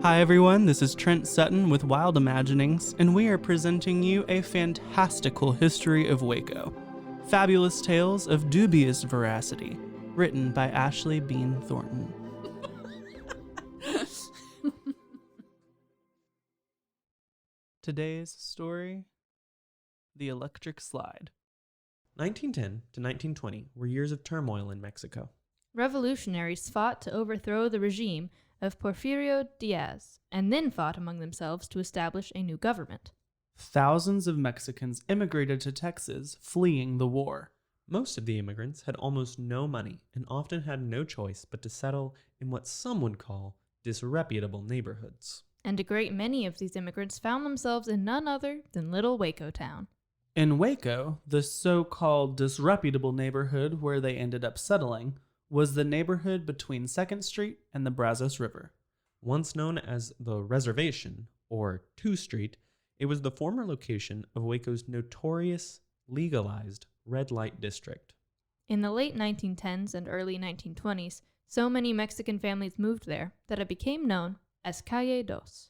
Hi everyone, this is Trent Sutton with Wild Imaginings, and we are presenting you a fantastical history of Waco. Fabulous tales of dubious veracity, written by Ashley Bean Thornton. Today's story, The Electric Slide. 1910 to 1920 were years of turmoil in Mexico. Revolutionaries fought to overthrow the regime of Porfirio Diaz, and then fought among themselves to establish a new government. Thousands of Mexicans immigrated to Texas, fleeing the war. Most of the immigrants had almost no money and often had no choice but to settle in what some would call disreputable neighborhoods. And a great many of these immigrants found themselves in none other than little Waco-town. In Waco, the so-called disreputable neighborhood where they ended up settling was the neighborhood between 2nd Street and the Brazos River. Once known as the Reservation, or 2 Street, it was the former location of Waco's notorious, legalized red light district. In the late 1910s and early 1920s, so many Mexican families moved there that it became known as Calle Dos.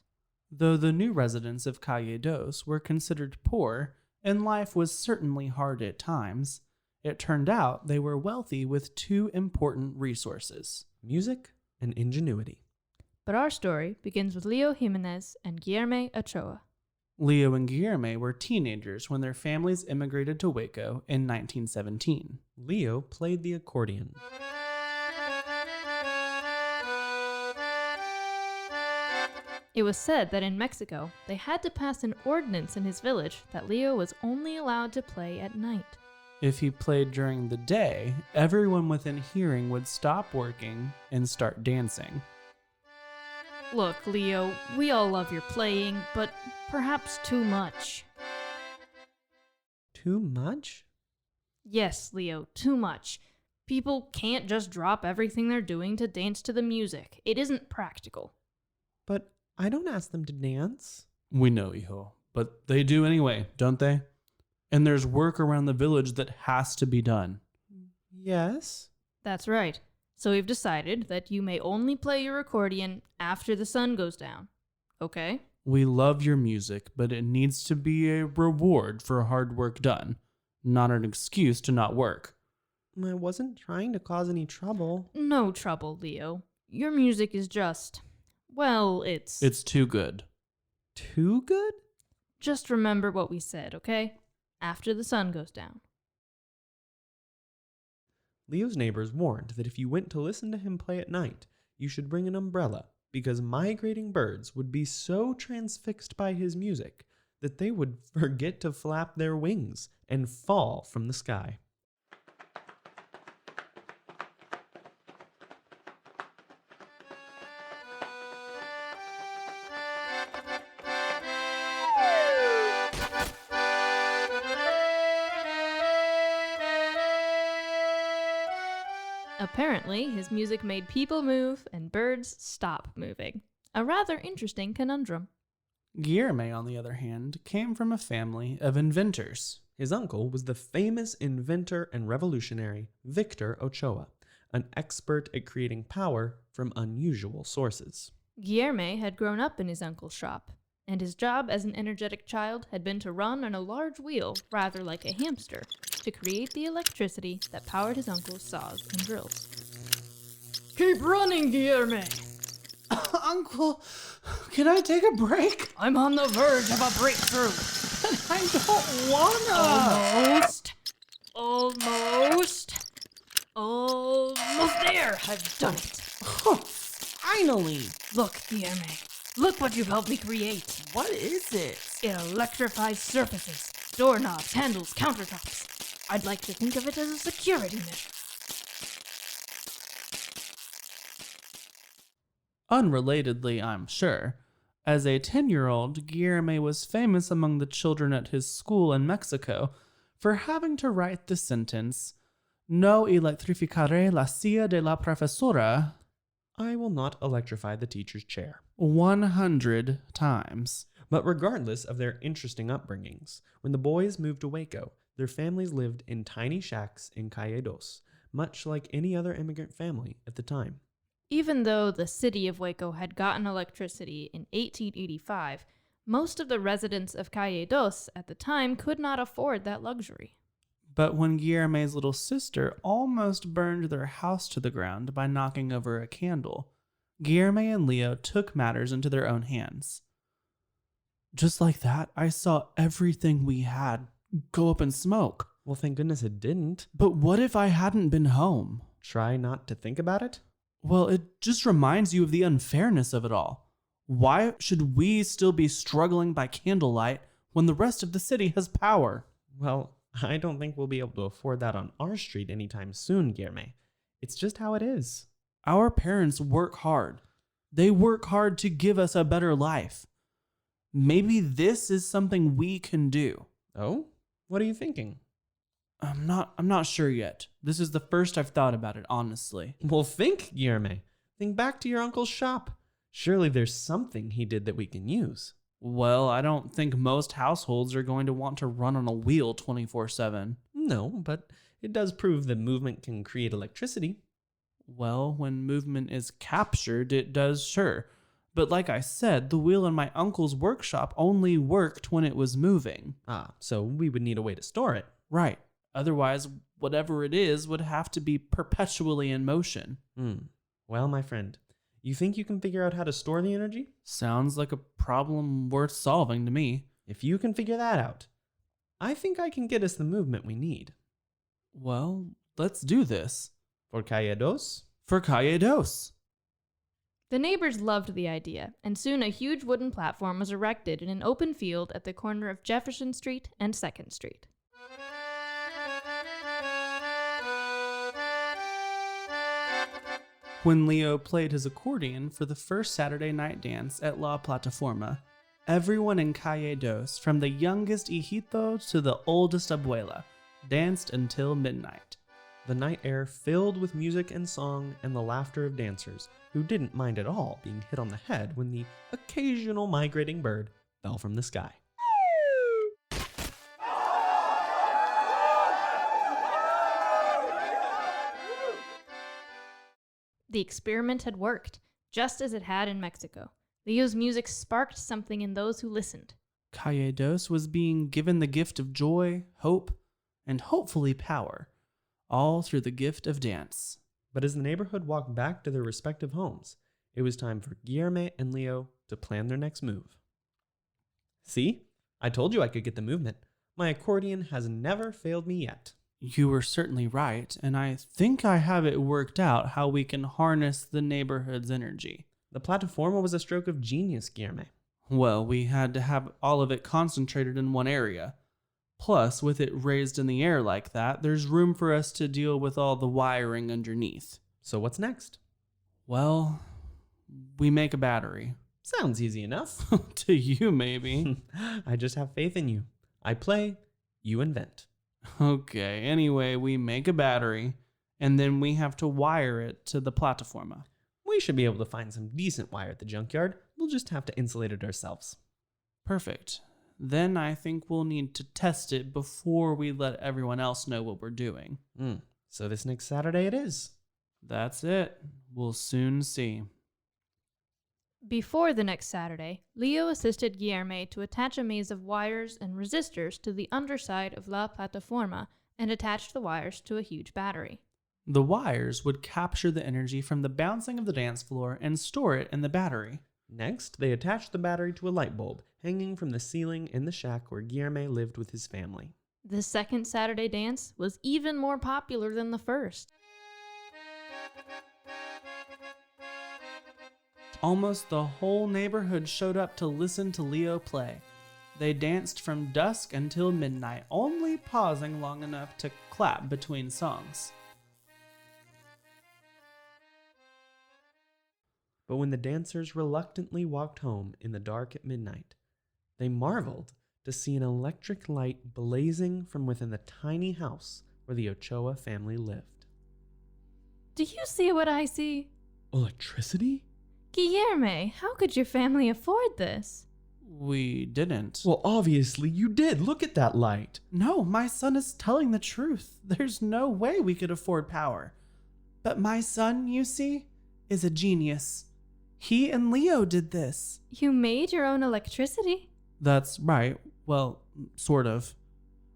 Though the new residents of Calle Dos were considered poor, and life was certainly hard at times, it turned out they were wealthy with two important resources: music and ingenuity. But our story begins with Leo Jimenez and Guillermo Ochoa. Leo and Guillermo were teenagers when their families immigrated to Waco in 1917. Leo played the accordion. It was said that in Mexico, they had to pass an ordinance in his village that Leo was only allowed to play at night. If he played during the day, everyone within hearing would stop working and start dancing. Look, Leo, we all love your playing, but perhaps too much. Too much? Yes, Leo, too much. People can't just drop everything they're doing to dance to the music. It isn't practical. But I don't ask them to dance. We know, hijo, but they do anyway, don't they? And there's work around the village that has to be done. Yes. That's right. So we've decided that you may only play your accordion after the sun goes down. Okay? We love your music, but it needs to be a reward for hard work done, not an excuse to not work. I wasn't trying to cause any trouble. No trouble, Leo. Your music is just, well, it's too good. Too good? Just remember what we said, okay? After the sun goes down. Leo's neighbors warned that if you went to listen to him play at night, you should bring an umbrella, because migrating birds would be so transfixed by his music that they would forget to flap their wings and fall from the sky. Apparently, his music made people move and birds stop moving. A rather interesting conundrum. Guillermo, on the other hand, came from a family of inventors. His uncle was the famous inventor and revolutionary Victor Ochoa, an expert at creating power from unusual sources. Guillermo had grown up in his uncle's shop, and his job as an energetic child had been to run on a large wheel, rather like a hamster, to create the electricity that powered his uncle's saws and drills. Keep running, Guillermo! Uncle, can I take a break? I'm on the verge of a breakthrough. I don't wanna. Almost there. I've done it. Finally. Look, Guillermo. Look what you've helped me create. What is it? It electrifies surfaces, doorknobs, handles, countertops. I'd like to think of it as a security measure. Unrelatedly, I'm sure, as a 10-year-old, Guillermo was famous among the children at his school in Mexico for having to write the sentence, "No electrificaré la silla de la profesora," I will not electrify the teacher's chair, 100 times. But regardless of their interesting upbringings, when the boys moved to Waco, their families lived in tiny shacks in Calle Dos, much like any other immigrant family at the time. Even though the city of Waco had gotten electricity in 1885, most of the residents of Calle Dos at the time could not afford that luxury. But when Guillerme's little sister almost burned their house to the ground by knocking over a candle, Guillerme and Leo took matters into their own hands. Just like that, I saw everything we had go up in smoke. Well, thank goodness it didn't. But what if I hadn't been home? Try not to think about it? Well, it just reminds you of the unfairness of it all. Why should we still be struggling by candlelight when the rest of the city has power? Well, I don't think we'll be able to afford that on our street anytime soon, Guillerme. It's just how it is. Our parents work hard. They work hard to give us a better life. Maybe this is something we can do. Oh? What are you thinking? I'm not sure yet. This is the first I've thought about it, honestly. Well, think, Guillerme. Think back to your uncle's shop. Surely there's something he did that we can use. Well, I don't think most households are going to want to run on a wheel 24/7. No, but it does prove that movement can create electricity. Well, when movement is captured, it does, sure. But like I said, the wheel in my uncle's workshop only worked when it was moving. So we would need a way to store it. Right. Otherwise, whatever it is would have to be perpetually in motion. Well, my friend, you think you can figure out how to store the energy? Sounds like a problem worth solving to me. If you can figure that out, I think I can get us the movement we need. Well, let's do this. For Calle Dos? For Calle Dos. The neighbors loved the idea, and soon a huge wooden platform was erected in an open field at the corner of Jefferson Street and 2nd Street. When Leo played his accordion for the first Saturday night dance at La Plataforma, everyone in Calle Dos, from the youngest hijito to the oldest abuela, danced until midnight. The night air filled with music and song and the laughter of dancers who didn't mind at all being hit on the head when the occasional migrating bird fell from the sky. The experiment had worked, just as it had in Mexico. Leo's music sparked something in those who listened. Calle Dos was being given the gift of joy, hope, and hopefully power, all through the gift of dance. But as the neighborhood walked back to their respective homes, it was time for Guillerme and Leo to plan their next move. See? I told you I could get the movement. My accordion has never failed me yet. You were certainly right, and I think I have it worked out how we can harness the neighborhood's energy. The plataforma was a stroke of genius, Guillerme. Well, we had to have all of it concentrated in one area. Plus, with it raised in the air like that, there's room for us to deal with all the wiring underneath. So what's next? Well, we make a battery. Sounds easy enough. To you, maybe. I just have faith in you. I play, you invent. Okay, anyway, we make a battery, and then we have to wire it to the plataforma. We should be able to find some decent wire at the junkyard. We'll just have to insulate it ourselves. Perfect. Then I think we'll need to test it before we let everyone else know what we're doing. So this next Saturday it is. That's it. We'll soon see. Before the next Saturday, Leo assisted Guillerme to attach a maze of wires and resistors to the underside of La Plataforma and attached the wires to a huge battery. The wires would capture the energy from the bouncing of the dance floor and store it in the battery. Next, they attached the battery to a light bulb hanging from the ceiling in the shack where Guillerme lived with his family. The second Saturday dance was even more popular than the first. Almost the whole neighborhood showed up to listen to Leo play. They danced from dusk until midnight, only pausing long enough to clap between songs. But when the dancers reluctantly walked home in the dark at midnight, they marveled to see an electric light blazing from within the tiny house where the Ochoa family lived. Do you see what I see? Electricity? Guillerme, how could your family afford this? We didn't. Well, obviously you did. Look at that light. No, my son is telling the truth. There's no way we could afford power. But my son, you see, is a genius. He and Leo did this. You made your own electricity? That's right. Well, sort of.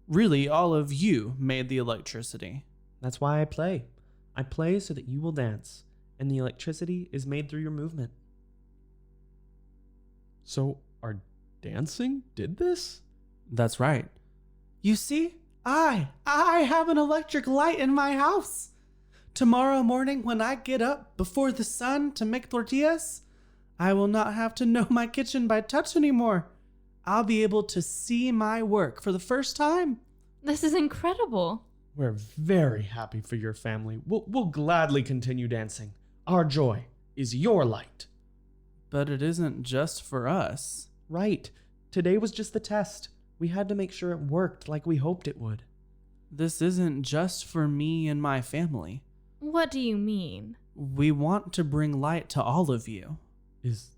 Really, all of you made the electricity. That's why I play. I play so that you will dance, and the electricity is made through your movement. So, our dancing did this? That's right. You see, I have an electric light in my house. Tomorrow morning when I get up before the sun to make tortillas, I will not have to know my kitchen by touch anymore. I'll be able to see my work for the first time. This is incredible. We're very happy for your family. We'll gladly continue dancing. Our joy is your light. But it isn't just for us. Right. Today was just the test. We had to make sure it worked like we hoped it would. This isn't just for me and my family. What do you mean? We want to bring light to all of you. Is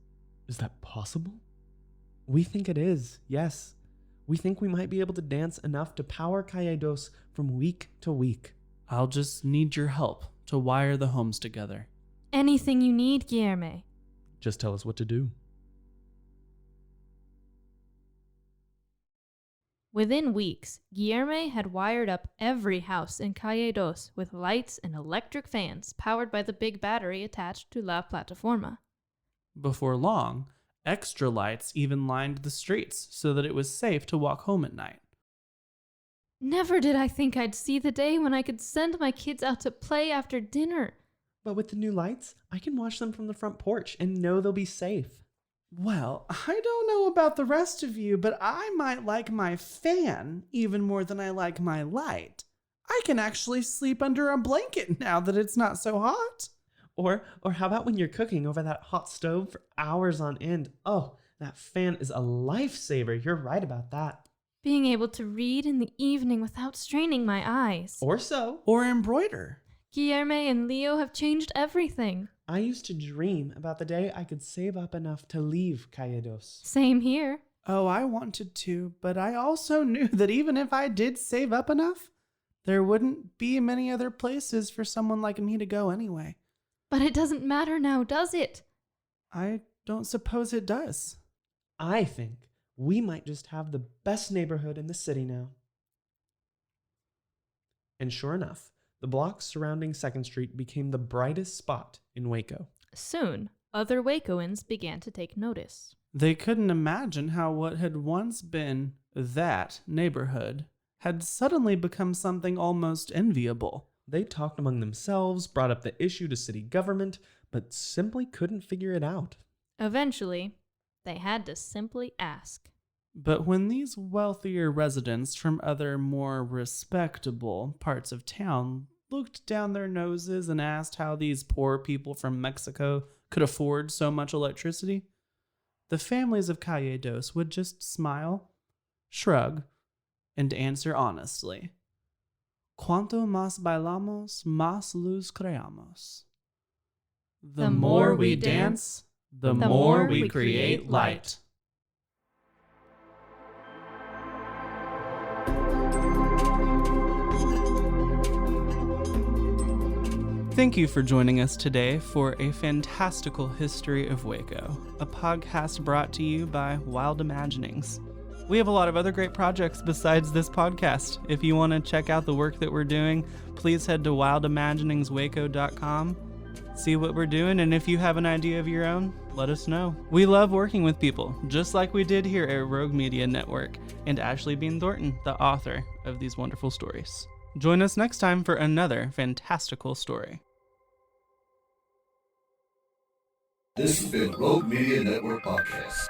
that possible? We think it is, yes. We think we might be able to dance enough to power Calle from week to week. I'll just need your help to wire the homes together. Anything you need, Guillerme. Just tell us what to do. Within weeks, Guillerme had wired up every house in Calle Dos with lights and electric fans powered by the big battery attached to La Plataforma. Before long, extra lights even lined the streets so that it was safe to walk home at night. Never did I think I'd see the day when I could send my kids out to play after dinner. But with the new lights, I can watch them from the front porch and know they'll be safe. Well, I don't know about the rest of you, but I might like my fan even more than I like my light. I can actually sleep under a blanket now that it's not so hot. Or how about when you're cooking over that hot stove for hours on end? Oh, that fan is a lifesaver. You're right about that. Being able to read in the evening without straining my eyes. Or so. Or embroider. Guillerme and Leo have changed everything. I used to dream about the day I could save up enough to leave Calle Dos. Same here. Oh, I wanted to, but I also knew that even if I did save up enough, there wouldn't be many other places for someone like me to go anyway. But it doesn't matter now, does it? I don't suppose it does. I think we might just have the best neighborhood in the city now. And sure enough, the blocks surrounding 2nd Street became the brightest spot in Waco. Soon, other Wacoans began to take notice. They couldn't imagine how what had once been that neighborhood had suddenly become something almost enviable. They talked among themselves, brought up the issue to city government, but simply couldn't figure it out. Eventually, they had to simply ask. But when these wealthier residents from other more respectable parts of town looked down their noses and asked how these poor people from Mexico could afford so much electricity, the families of Calle Dos would just smile, shrug, and answer honestly. Cuanto más bailamos, más luz creamos. The more we dance, the more we create light. Thank you for joining us today for A Fantastical History of Waco, a podcast brought to you by Wild Imaginings. We have a lot of other great projects besides this podcast. If you want to check out the work that we're doing, please head to wildimaginingswaco.com, see what we're doing, and if you have an idea of your own, let us know. We love working with people, just like we did here at Rogue Media Network, and Ashley Bean Thornton, the author of these wonderful stories. Join us next time for another fantastical story. This has been Rogue Media Network Podcast.